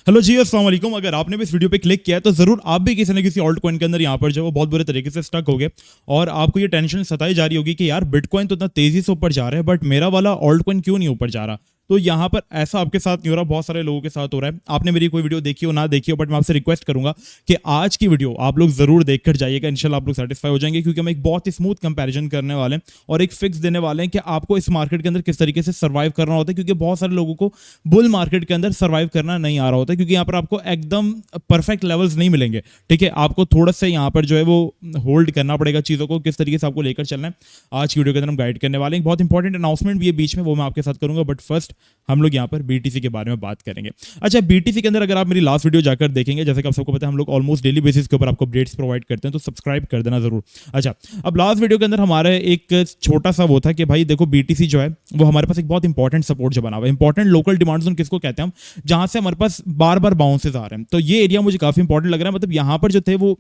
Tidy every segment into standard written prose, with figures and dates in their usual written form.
Hello जी, अस्सलाम वालेकुम। अगर आपने भी इस वीडियो पे क्लिक किया है तो जरूर आप भी किसी न किसी ऑल्ट कॉइन के अंदर यहाँ पर जो वो बहुत बुरे तरीके से स्टक हो गए और आपको ये टेंशन सताई जा रही होगी कि यार बिटकॉइन तो इतना तेजी से ऊपर जा रहा है बट मेरा वाला ऑल्ट कॉइन क्यों नहीं ऊपर जा रहा। तो यहाँ पर ऐसा आपके साथ नहीं हो रहा, बहुत सारे लोगों के साथ हो रहा है। आपने मेरी कोई वीडियो देखी हो ना देखी हो, बट मैं आपसे रिक्वेस्ट करूंगा कि आज की वीडियो आप लोग जरूर देखकर जाइएगा। इंशाल्लाह आप लोग सेटिस्फाई हो जाएंगे क्योंकि हम एक बहुत ही स्मूथ कंपैरिजन करने वाले हैं और एक फिक्स देने वाले हैं कि आपको इस मार्केट के अंदर किस तरीके से सर्वाइव करना होता है, क्योंकि बहुत सारे लोगों को बुल मार्केट के अंदर सर्वाइव करना नहीं आ रहा होता है, क्योंकि यहाँ पर आपको एकदम परफेक्ट लेवल्स नहीं मिलेंगे। ठीक है, आपको थोड़ा सा यहाँ पर जो है वो होल्ड करना पड़ेगा चीज़ों को, किस तरीके से आपको लेकर चलना है। आज की वीडियो के अंदर हम गाइड करने वाले हैं। बहुत इंपॉर्टेंट अनाउंसमेंट भी है बीच में, वो मैं आपके साथ करूंगा, बट फर्स्ट हम लोग यहाँ पर बीटीसी के बारे में बात करेंगे। अच्छा, बीटीसी के अंदर अगर आप मेरी लास्ट वीडियो जाकर देखेंगे, जैसे कि आप सबको पता है हम लोग ऑलमोस्ट डेली बेसिस के ऊपर आपको अपडेट्स प्रोवाइड करते हैं, तो सब्सक्राइब कर देना जरूर। अच्छा, अब लास्ट वीडियो के अंदर हमारे एक छोटा सा वो था कि भाई देखो बीटीसी जो है वो हमारे पास एक बहुत इंपॉर्टेंट सपोर्ट जो बना हुआ है, इंपॉर्टेंट लोकल डिमांड जोन किसको कहते हैं हम, जहां से हमारे पास बार बार बाउंसेस आ रहे हैं। तो ये एरिया मुझे काफी इंपॉर्टेंट लग रहा है। मतलब यहाँ पर जो थे वो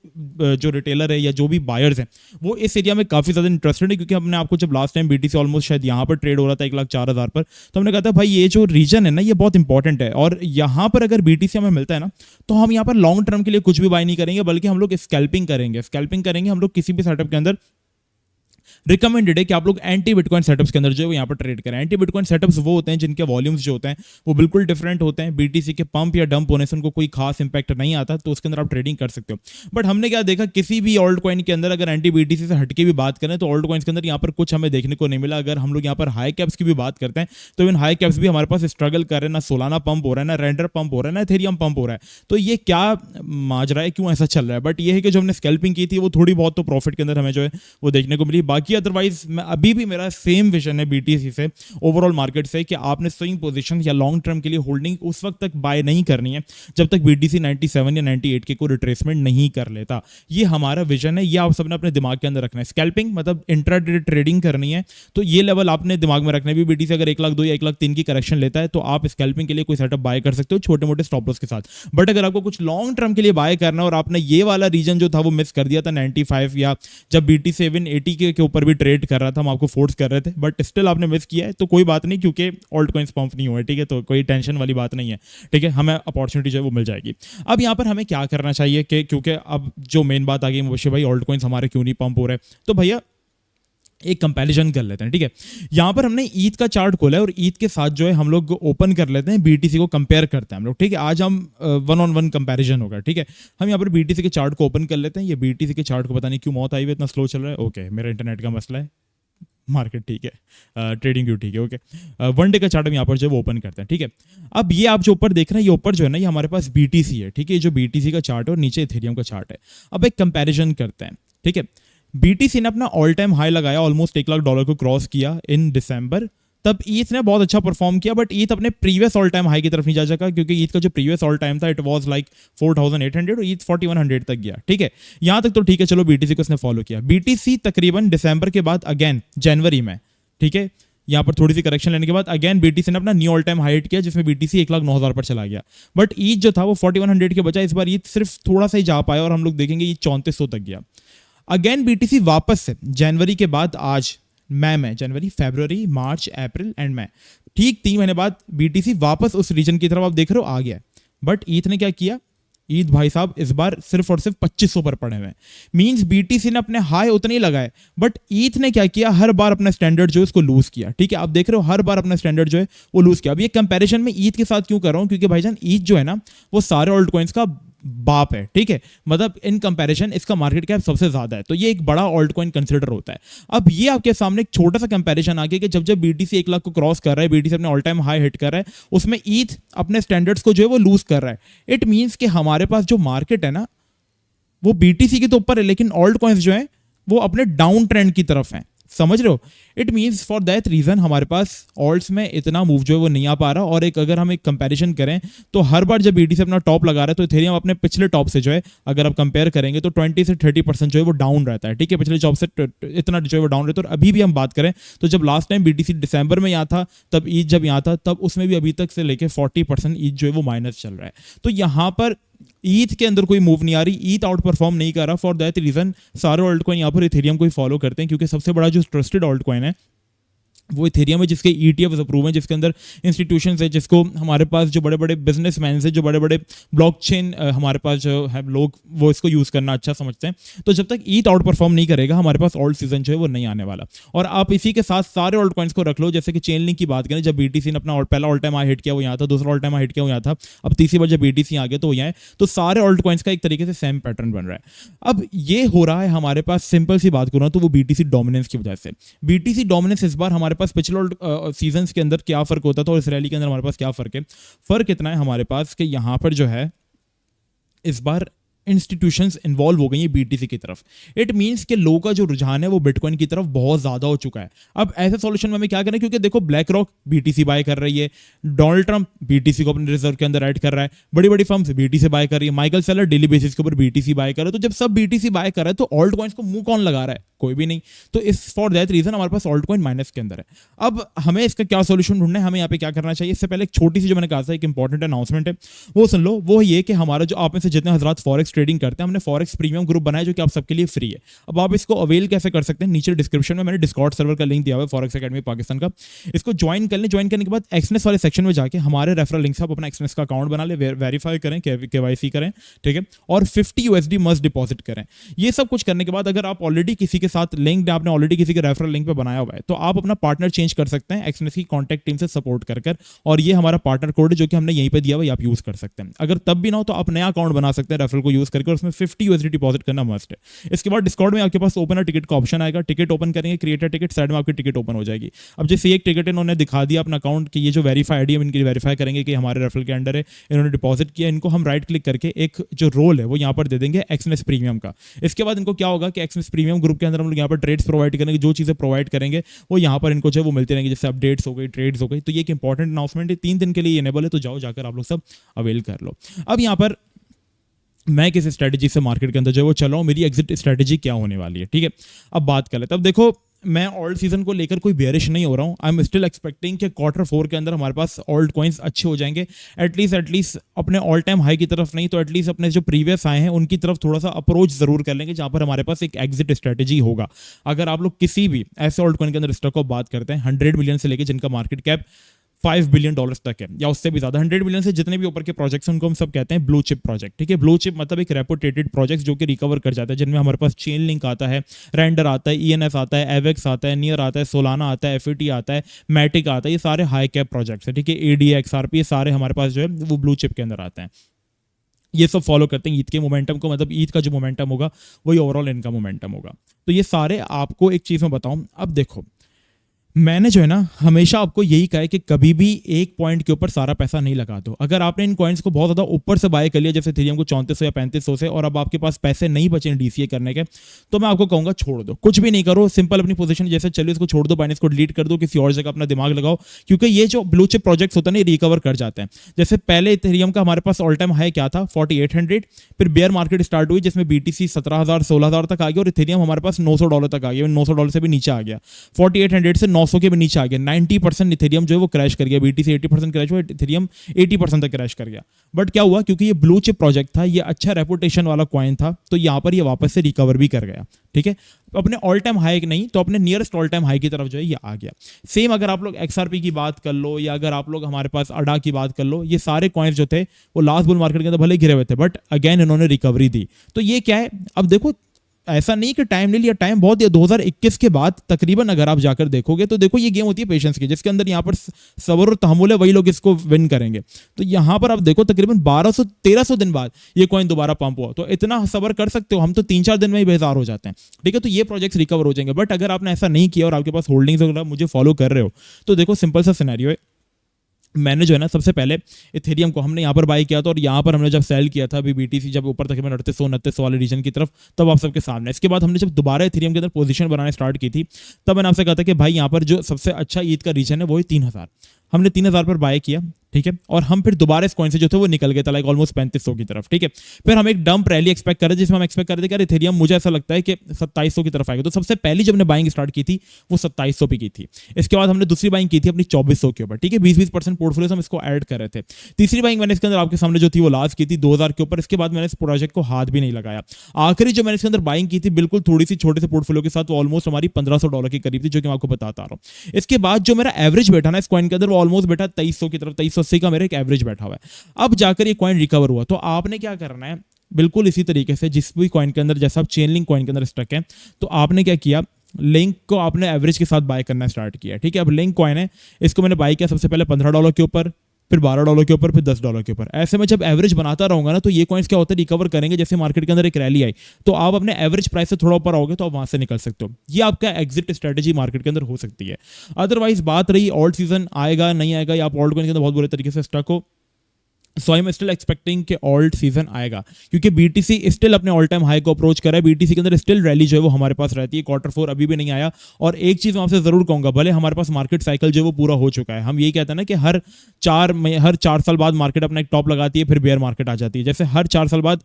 जो रिटेलर है या जो भी बायर्स हैं वो इस एरिया में काफी ज्यादा इंटरेस्टेड है, क्योंकि हमने आपको जब लास्ट टाइम बीटीसी ऑलमोस्ट शायद यहाँ पर ट्रेड हो रहा था 1,04,000 पर, तो हमने कहा था भाई ये जो रीजन है ना ये बहुत इंपॉर्टेंट है और यहाँ पर अगर बीटीसी हमें मिलता है ना तो हम यहाँ पर लॉन्ग टर्म के लिए कुछ भी बाय नहीं करेंगे, बल्कि हम लोग स्कैल्पिंग करेंगे हम लोग किसी भी सेटअप के अंदर। रिकमेंडेड है कि आप लोग एंटी बिटकॉइन सेटअप्स के अंदर जो है यहाँ पर ट्रेड करें। एंटी बिटकॉइन सेटअप्स वो होते हैं जिनके वॉल्यूम्स जो होते हैं वो बिल्कुल डिफरेंट होते हैं। बीटीसी के पंप या डंप होने से उनको कोई खास इंपैक्ट नहीं आता, तो उसके अंदर आप ट्रेडिंग कर सकते हो। बट हमने क्या देखा, किसी भी ऑल्ट कॉइन के अंदर अगर एंटी बीटीसी से हटके भी बात करें तो ऑल्ट कॉइन्स के अंदर यहाँ पर कुछ हमें देखने को नहीं मिला। अगर हम लोग यहाँ पर हाई कैप्स की भी बात करते हैं तो इन हाई कैप्स भी हमारे पास स्ट्रगल कर रहे हैं, ना सोलाना पंप हो रहा है, ना रेंडर पंप हो रहा है, ना एथेरियम पंप हो रहा है। तो ये क्या माजरा है, क्यों ऐसा चल रहा है? बट ये है कि जो हमने स्कैल्पिंग की थी वो थोड़ी बहुत तो प्रॉफिट के अंदर हमें जो है वो देखने को मिली। बाकी अदरवाइज अभी भी मेरा सेम विजन है बीटीसी से, ओवरऑल मार्केट से, कि आपने स्विंग पोजीशन या लॉन्ग टर्म के लिए होल्डिंग उस वक्त तक बाय नहीं करनी है जब तक बीटीसी 97 या 98 के कोई रिट्रेसमेंट नहीं कर लेता। ये हमारा विजन है, ये आप सबने अपने दिमाग के अंदर रखना है। स्कैल्पिंग मतलब इंट्राडे ट्रेडिंग करनी है, तो ये लेवल आपने दिमाग में रखना है। बीटीसी अगर 1,02,000 या 1,03,000 की करेक्शन लेता है तो आप स्कैल्पिंग के लिए कोई सेटअप बाय कर सकते हो छोटे मोटे स्टॉप लॉस के साथ। बट अगर आपको कुछ लॉन्ग टर्म के लिए बाय करना और आपने ये वाला रीजन जो था वो मिस कर दिया था 95 या जब बीटीसी 80 के ऊपर भी ट्रेड कर रहा था, हम आपको फोर्स कर रहे थे, बट स्टिल आपने मिस किया है तो कोई बात नहीं, क्योंकि ऑल्ट कॉइन्स पंप नहीं हुए। ठीक है, तो कोई टेंशन वाली बात नहीं है। ठीक है, हमें अपॉर्चुनिटी जो है वो मिल जाएगी। अब यहाँ पर हमें क्या करना चाहिए कि क्योंकि अब जो मेन बात आ गई मुझे, भाई ऑल्ट कॉइन्स हमारे क्यों नहीं पंप हो रहे, तो भैया एक कंपैरिजन कर लेते हैं। ठीक है, यहां पर हमने ईद का चार्ट खोला है और ईद के साथ जो है हम लोग ओपन कर लेते हैं, बीटीसी को कंपेयर करते हैं हम लोग। ठीक है, आज हम 1-on-1 कंपैरिजन होगा। ठीक है, हम यहाँ पर बीटीसी के चार्ट को ओपन कर लेते हैं। ये बीटीसी के चार्ट को पता नहीं क्यों मौत आई हुई, इतना स्लो चल रहा है। ओके, मेरा इंटरनेट का मसला है, मार्केट ठीक है, ट्रेडिंग व्यू ठीक है। ओके, वन डे का चार्ट हम यहाँ पर जो है वो ओपन करते हैं। ठीक है, अब ये आप जो ऊपर देख रहे हैं, ये ऊपर जो है ना ये हमारे पास बीटीसी है। ठीक है, जो बीटीसी का चार्ट है और नीचे इथेरियम का चार्ट है। अब एक कंपैरिजन करते हैं। ठीक है, बीटीसी ने अपना ऑल टाइम हाई लगाया, ऑलमोस्ट $1,00,000 को क्रॉस किया इन दिसंबर। तब ईथ ने बहुत अच्छा परफॉर्म किया, बट ईथ अपने प्रीवियस ऑल टाइम हाई की तरफ नहीं जा सका, क्योंकि ईथ का जो प्रीवियस ऑल टाइम था इट वाज लाइक 4,800 और ईथ 4,100 तक गया। ठीक है, यहां तक तो ठीक है, चलो बीटीसी को उसने फॉलो किया। बीटीसी तकरीबन दिसंबर के बाद अगेन जनवरी में, ठीक है, यहाँ पर थोड़ी सी करेक्शन लेने के बाद अगेन बीटीसी ने अपना न्यू ऑल टाइम हाइट किया, जिसमें बीटीसी 1,09,000 पर चला गया। बट ईथ जो था वो 4,100 के बजाय इस बार ईथ सिर्फ थोड़ा सा ही जा पाया और हम लोग देखेंगे ये 3,400 तक गया। अगेन बीटीसी वापस से जनवरी के बाद आज मई में, जनवरी, फरवरी, मार्च, अप्रैल एंड मई, ठीक 3 महीने बाद बीटीसी वापस उस रीजन की तरफ आप देख रहे हो आ गया। बट ईथ ने क्या किया, ईद भाई साहब इस बार सिर्फ और सिर्फ 2,500 पर पड़े हुए। मींस बीटीसी ने अपने हाई उतने ही लगाए, बट ईथ ने क्या किया, हर बार अपना स्टैंडर्ड जो है उसको लूज किया। ठीक है, आप देख रहे हो हर बार अपना स्टैंडर्ड जो है वो लूज किया। अब ये कंपैरिजन में ईथ के साथ क्यों कर रहा हूं, क्योंकि भाईजान ईथ जो है ना वो सारे ऑल्ट कॉइन्स का बाप है। ठीक है, मतलब इन कंपैरिजन इसका मार्केट कैप सबसे ज्यादा है, तो ये एक बड़ा ऑल्ट कॉइन कंसिडर होता है। अब ये आपके सामने एक छोटा सा कंपैरिजन आ गया कि जब जब बीटीसी 1,00,000 को क्रॉस कर रहा है, बीटीसी अपने ऑल टाइम हाई हिट कर रहा है, उसमें ईथ अपने स्टैंडर्ड्स को जो है वो लूज कर रहा है। इट मींस कि हमारे पास जो मार्केट है ना वो बीटीसी के तो ऊपर है, लेकिन ऑल्ट कॉइन्स जो है वो अपने डाउन ट्रेंड की तरफ है। समझ रहे हो? It means for that reason हमारे पास ऑल्ट्स में इतना मूव जो है वो नहीं आ पा रहा। और एक अगर हम एक कंपैरिजन करें तो हर बार जब बीटीसी अपना टॉप लगा रहा है तो इथेरियम अपने पिछले टॉप से जो है अगर आप कंपेयर करेंगे तो 20 से 30% जो है वो डाउन रहता है। ठीक है, पिछले टॉप से इतना जो है वो डाउन रहता है। और अभी भी हम बात करें तो जब लास्ट टाइम बीटीसी दिसंबर में यहाँ था, तब ईद जब यहाँ था, तब उसमें भी अभी तक से लेके 40% ईद जो है वो माइनस चल रहा है। तो यहाँ पर ईथ के अंदर कोई मूव नहीं आ रही, ईथ आउट परफॉर्म नहीं कर रहा। फॉर दैट रीजन सारे ऑल्ट कॉइन यहाँ पर इथेरियम को ही फॉलो करते हैं, क्योंकि सबसे बड़ा जो ट्रस्टेड ऑल्ट कॉइन है वो इथेरियम है जिसके ETFs अप्रूव हैं, जिसके अंदर इंस्टीट्यूशंस है, जिसको हमारे पास जो बड़े बड़े बिजनेसमैन है, जो बड़े बड़े ब्लॉकचेन हमारे पास जो है लोग, वो इसको यूज़ करना अच्छा समझते हैं। तो जब तक ईथ आउट परफॉर्म नहीं करेगा, हमारे पास ऑल्ट सीजन जो है वो नहीं आने वाला। और आप इसी के साथ सारे ऑल्ट कॉइन्स को रख लो, जैसे कि चेन लिंक की बात करें, जब BTC ने अपना पहला ऑल टाइम हाई हिट किया वो यहाँ था, दूसरा ऑल टाइम हाई हिट किया वो यहाँ था, अब तीसरी बार जब BTC आ गया तो वो यहाँ है। तो सारे ऑल्ट कॉइन्स का एक तरीके से सेम पैटर्न बन रहा है। अब ये हो रहा है हमारे पास, सिंपल सी बात करूँ तो वो BTC डोमिनेंस की वजह से। BTC डोमिनेंस इस बार हमारे पास पिछले सीजन्स के अंदर क्या फर्क होता था और इस रैली के अंदर हमारे पास क्या फर्क है। फर्क इतना है हमारे पास कि यहां पर जो है इस बार इंस्टीट्यूशंस इन्वॉल्व हो गई हैं BTC की तरफ। इट मींस कि लोगों का जो रुझान है वो बिटकॉइन की तरफ बहुत ज्यादा हो चुका है। अब ऐसे सॉल्यूशन में हमें क्या करें, क्योंकि देखो ब्लैक रॉक BTC बाय कर रही है, डोनाल्ड ट्रंप BTC को अपने रिजर्व के अंदर ऐड कर रहा है, बड़ी बड़ी फर्म्स BTC बाय कर रही है, माइकल सेलर डेली बेसिस के ऊपर BTC बाय कर रहा है। तो जब सब BTC बाय कर रहा है तो ऑल्ट कॉइन्स को मुंह कौन लगा रहा है, कोई भी नहीं। तो इस फॉर दैट रीजन हमारे पास ऑल्ट कॉइन माइनस के अंदर है। अब हमें इसका क्या सॉल्यूशन ढूंढना है, हमें यहाँ पे क्या करना चाहिए। इससे पहले एक छोटी सी जो मैंने कहा था एक इंपॉर्टेंट अनाउंसमेंट है, वो सुन लो। वो ये कि हमारा जो आप में से जितने हजरात फॉरेक्स ट्रेडिंग करते हैं, हमने फॉरेक्स प्रीमियम ग्रुप बनाया जो कि आप सबके लिए फ्री है। अब आप इसको अवेल कैसे कर सकते हैं, नीचे डिस्क्रिप्शन में मैंने डिस्कॉर्ड सर्वर का लिंक दिया हुआ है फॉरेक्स एकेडमी पाकिस्तान का। इसको ज्वाइन कर लें। ज्वाइन करने के बाद एक्सनेस वाले सेक्शन में जाके हमारे रेफरल लिंक से आप अपना एक्सनेस का अकाउंट बना ले, वेरीफाई करें, KYC करें, ठीक है, और 50 USD मस्ट डिपॉजिट करें। ये सब कुछ करने के बाद अगर आप ऑलरेडी किसी के साथ लिंक, आपने ऑलरेडी किसी के रेफरल लिंक पे बनाया हुआ है, तो आप अपना पार्टनर चेंज कर सकते हैं एक्सनेस की कॉन्टैक्ट टीम से सपोर्ट कर। और ये हमारा पार्टनर कोड है जो कि हमने यहीं पे दिया हुआ है, आप यूज कर सकते हैं। अगर तब भी ना हो तो आप नया अकाउंट बना सकते हैं रेफरल को यूज करके, और उसमें 50 USD डिपॉजिट करना मस्ट है। इसके बाद डिस्कॉर्ड में आपके पास ओपन अ टिकट का ऑप्शन आएगा, टिकट ओपन करेंगे, क्रिएट अ टिकट, साइड में आपकी टिकट ओपन हो जाएगी। अब जैसे एक टिकट इन्होंने दिखा दिया अपना अकाउंट कि ये जो वेरीफाई आईडी है, इनकी वेरीफाई करेंगे कि हमारे रेफरल के अंडर है, इन्होंने डिपॉजिट किया, इनको हम राइट क्लिक करके एक जो रोल है वो यहाँ पर दे देंगे एक्सनेस प्रीमियम का। इसके बाद इनको क्या होगा कि एक्सनेस प्रीमियम ग्रुप के अंदर हम लोग यहाँ पर ट्रेड्स प्रोवाइड करेंगे, जो चीजें प्रोवाइड करेंगे वो यहाँ पर इनको जो है वो मिलती रहेंगी, जैसे अपडेट्स हो गई, ट्रेड्स हो गई। तो ये एक इंपॉर्टेंट अनाउंसमेंट है, 3 दिन के लिए इनेबल है, तो जाओ जाकर आप लोग सब अवेल कर लो। अब यहाँ पर मैं किस स्ट्रेटजी से मार्केट के अंदर जो है वो चल रहा हूँ, मेरी एग्जिट स्ट्रेटजी क्या होने वाली है, ठीक है। अब बात कर लेते हैं। अब देखो मैं ऑल्ट सीजन को लेकर कोई बेयरिश नहीं हो रहा हूँ। आई एम स्टिल एक्सपेक्टिंग कि Q4 के अंदर हमारे पास ऑल्ट कॉइन्स अच्छे हो जाएंगे, एटलीस्ट अपने ऑल टाइम हाई की तरफ नहीं तो एटलीस्ट अपने जो प्रीवियस आए हैं उनकी तरफ थोड़ा सा अप्रोच जरूर कर लेंगे, जहां पर हमारे पास एक एग्जिट स्ट्रेटजी होगा। अगर आप लोग किसी भी ऐसे ऑल्ट कॉइन के अंदर स्टॉक को बात करते हैं 100 मिलियन से लेकर जिनका मार्केट कैप $5 बिलियन तक है या उससे भी ज्यादा, 100 मिलियन से जितने भी ऊपर के प्रोजेक्ट्स हैं उनको हम सब कहते हैं ब्लू चिप प्रोजेक्ट, ठीक है। ब्लू चिप मतलब एक रेपुटेटेड प्रोजेक्ट जो कि रिकवर कर जाता है, जिनमें हमारे पास चेन लिंक आता है, रेंडर आता है, ENS आता है, एवेक्स आता है, नियर आता है, सोलाना आता है, FET आता है, मैटिक आता है। ये सारे हाई कैप प्रोजेक्ट्स हैं, ठीक है। ADA XRP ये सारे हमारे पास जो है वो ब्लू चिप के अंदर आते हैं। ये सब फॉलो करते हैं ईद के मोमेंटम को, मतलब ईद का जो मोमेंटम होगा वही ओवरऑल इनका मोमेंटम होगा। तो ये सारे आपको एक चीज में बताऊं। अब देखो मैंने जो है ना हमेशा आपको यही कहा है कि कभी भी एक पॉइंट के ऊपर सारा पैसा नहीं लगा दो। अगर आपने इन कॉइन्स को बहुत ज्यादा ऊपर से बाय कर लिया, जैसे इथेरियम को 3400 या 3500 से, और अब आपके पास पैसे नहीं बचे DCA करने के, तो मैं आपको कहूंगा छोड़ दो, कुछ भी नहीं करो, सिंपल अपनी पोजीशन जैसे चलिए इसको छोड़ दो, बाइनेंस को डिलीट कर दो, किसी और जगह अपना दिमाग लगाओ। क्योंकि ये जो ब्लू चिप प्रोजेक्ट्स होते हैं ना रिकवर कर जाते हैं। जैसे पहले इथेरियम का हमारे पास ऑल टाइम हाई क्या था 4800, फिर बेयर मार्केट स्टार्ट हुई जिसमें BTC 17,000 16,000 तक आ गया और इथेरियम हमारे पास $900 तक आ गया, $900 से भी नीचे आ गया, 4800 से 900 के भी नीचे आ गया। 90% इथेरियम जो है वो क्रैश कर गया, BTC 80% क्रैश हुआ, इथेरियम 80% तक क्रैश कर गया। बट क्या हुआ, क्योंकि ये ब्लू चिप प्रोजेक्ट था, ये अच्छा रेपुटेशन वाला कॉइन था, तो यहां पर ये वापस से रिकवर भी कर गया, ठीक है। अपने ऑल टाइम हाई नहीं तो अपने नियरेस्ट ऑल टाइम हाई की तरफ जो है ये आ गया। सेम अगर आप लोग XRP की बात कर लो या अगर आप लोग हमारे पास अडा की बात कर लो, ये सारे कॉइन्स जो थे वो लास्ट बुल मार्केट के अंदर भले गिरे हुए थे बट अगेन इन्होंने रिकवरी दी। तो ये क्या है, अब देखो ऐसा नहीं कि टाइम ले लिया, टाइम बहुत दिया। 2021 के बाद तकरीबन अगर आप जाकर देखोगे तो देखो ये गेम होती है पेशेंस की, जिसके अंदर यहाँ पर सब्र और तहम्मुल है वही लोग इसको विन करेंगे। तो यहाँ पर आप देखो तकरीबन 1200-1300 दिन बाद ये कॉइन दोबारा पंप हुआ, तो इतना सब्र कर सकते हो, हम तो 3-4 दिन में ही बेजार हो जाते हैं, ठीक है। तो ये प्रोजेक्ट्स रिकवर हो जाएंगे। बट अगर आपने ऐसा नहीं किया और आपके पास होल्डिंग्स वगैरह मुझे फॉलो कर रहे हो, तो देखो सिंपल सा सिनेरियो है। मैंने जो है ना सबसे पहले इथेरियम को हमने यहाँ पर बाय किया था और यहाँ पर हमने जब सेल किया था अभी BTC जब ऊपर तक 3800-3900 वाले रीजन की तरफ, तब आप सबके सामने। इसके बाद हमने जब दोबारा इथेरियम के अंदर पोजीशन बनाने स्टार्ट की थी, तब मैंने आपसे कहा था कि भाई यहाँ पर जो सबसे अच्छा ईद का रीजन है वो है 3000। हमने 3000 पर बाय किया, ठीक है, और हम फिर दोबारा इस कॉइन से जो थे वो निकल गए थे लाइक ऑलमोस्ट 3500 की तरफ। ठीक है, फिर हम एक डंप रैली एक्सपेक्ट कर रहे थे, जिसमें हम एक्सपेक्ट कर रहे थे कि इथेरियम मुझे ऐसा लगता है कि 2700 की तरफ आएगा। तो सबसे पहली जब हमने बाइंग स्टार्ट की थी वो 2700 पे की थी। इसके बाद हमने दूसरी बाइंग की थी अपनी 2400 के ऊपर। ठीक है, 20-20% पोर्टफोलियो हम इसको ऐड कर रहे थे। तीसरी बाइंग मैंने इसके अंदर आपके सामने जो थी वो लास्ट की थी 2000 के ऊपर। इसके बाद मैंने इस प्रोजेक्ट को हाथ भी नहीं लगाया। आखिरी जो मैंने इसके अंदर बाइंग की थी बिल्कुल थोड़ी सी छोटे से पोर्टफोलियो के साथ, वो ऑलमोस्ट हमारी $1500 के करीब थी, जो कि मैं आपको बताता आ रहा हूँ। इसके बाद जो मेरा एवरेज बैठा ना इस कॉइन के अंदर, वो ऑलमोस्ट बैठा 2300 की तरफ, 2380 का मेरा एक एवरेज बैठा हुआ है। अब जाकर ये कॉइन रिकवर हुआ। तो आपने क्या करना है, बिल्कुल इसी तरीके से जिस भी कॉइन के अंदर, जैसा आप चेन लिंक कॉइन के अंदर स्टक है, तो आपने क्या किया, लिंक को आपने एवरेज के साथ बाय करना स्टार्ट किया। ठीक है, अब लिंक कॉइन है, इसको मैंने बाय किया सबसे पहले $15 के ऊपर, फिर $12 के ऊपर, फिर $10 के ऊपर। ऐसे में जब एवरेज बनाता रहूंगा ना, तो ये कॉइन्स क्या होता है, रिकवर करेंगे। जैसे मार्केट के अंदर एक रैली आई तो आप अपने एवरेज प्राइस से थोड़ा ऊपर आओगे तो आप वहां से निकल सकते हो। ये आपका एग्जिट स्ट्रेटेजी मार्केट के अंदर हो सकती है। अदरवाइज बात रही ऑल्ट सीजन आएगा नहीं आएगा, या आप ऑल्ट कॉइन के अंदर बहुत बुरे तरीके से स्टक हो, सो आई एम स्टिल एक्सपेक्टिंग कि ऑल्ट सीजन आएगा, क्योंकि बीटीसी स्टिल अपने ऑल टाइम हाई को अप्रोच कर रहा है। बीटीसी के अंदर स्टिल रैली जो है वो हमारे पास रहती है। Q4 अभी भी नहीं आया। और एक चीज मैं आपसे जरूर कहूंगा, भले हमारे पास मार्केट साइकिल जो है वो पूरा हो चुका है, हम यही कहते हैं ना कि हर 4 साल बाद मार्केट अपना एक टॉप लगाती है, फिर बेयर मार्केट आ जाती है। जैसे हर 4 साल बाद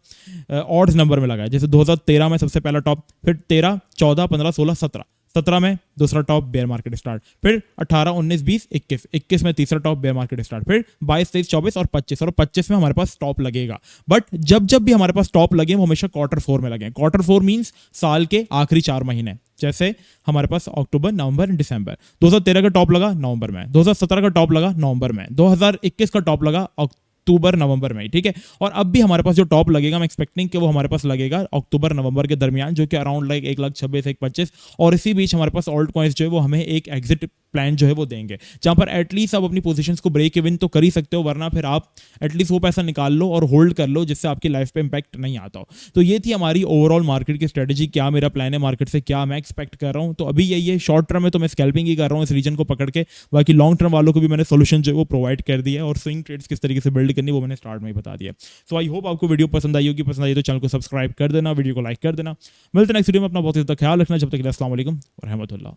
ऑड्स नंबर में लगाया, जैसे 2013 में सबसे पहला टॉप, फिर 13, 14, 15, 16, 17 में दूसरा टॉप बेयर मार्केट स्टार्ट, फिर 18, 19, 20, 21 में तीसरा टॉप बेयर मार्केट स्टार्ट, फिर 22, 23, 24 और 25 में हमारे पास टॉप लगेगा। बट जब जब भी हमारे पास टॉप लगे वो हमेशा Q4 में लगे। Q4 मींस साल के आखिरी 4 महीने। जैसे हमारे पास अक्टूबर, नवंबर, दिसंबर। 2013 का टॉप लगा नवंबर में, 2017 का टॉप लगा नवंबर में, 2021 का टॉप लगा अक्टूबर नवंबर में। ठीक है, और अब भी हमारे पास जो टॉप लगेगा, मैं एक्सपेक्टिंग कि वो हमारे पास लगेगा अक्टूबर नवंबर के दरमियान, जो कि अराउंड लाइक 1,26,000 1,25,000। और इसी बीच हमारे पास ऑल्ट कॉइन्स जो है वो हमें एक एग्जिट प्लान जो है वो देंगे, जहां पर एटलीस्ट आप अपनी पोजीशंस को ब्रेक इवन तो कर ही सकते हो, वरना फिर आप एटलीस्ट वो पैसा निकाल लो और होल्ड कर लो, जिससे आपकी लाइफ पे इंपैक्ट नहीं आता हो। तो ये थी हमारी ओवरऑल मार्केट की स्ट्रेटेजी। क्या मेरा प्लान है मार्केट से, क्या मैं एक्सपेक्ट कर रहा हूँ, तो अभी यही है। शॉर्ट टर्म में तो मैं स्कैल्पिंग ही कर रहा हूँ इस रीजन को पकड़ के। बाकी लॉन्ग टर्म वालों को भी मैंने सोल्यूशन जो है वो प्रोवाइड कर दिया है, और स्विंग ट्रेड्स किस तरीके से बिल्ड करनी वो मैंने स्टार्ट में ही बता दिया। सो आई होप आपको वीडियो पसंद आई होगी। पसंद आई तो चैनल को सब्सक्राइब कर देना, वीडियो को लाइक कर देना। मिलते हैं नेक्स्ट वीडियो में। अपना बहुत ही ख्याल रखना। जब तक के लिए अस्सलाम वालेकुम व रहमतुल्लाह।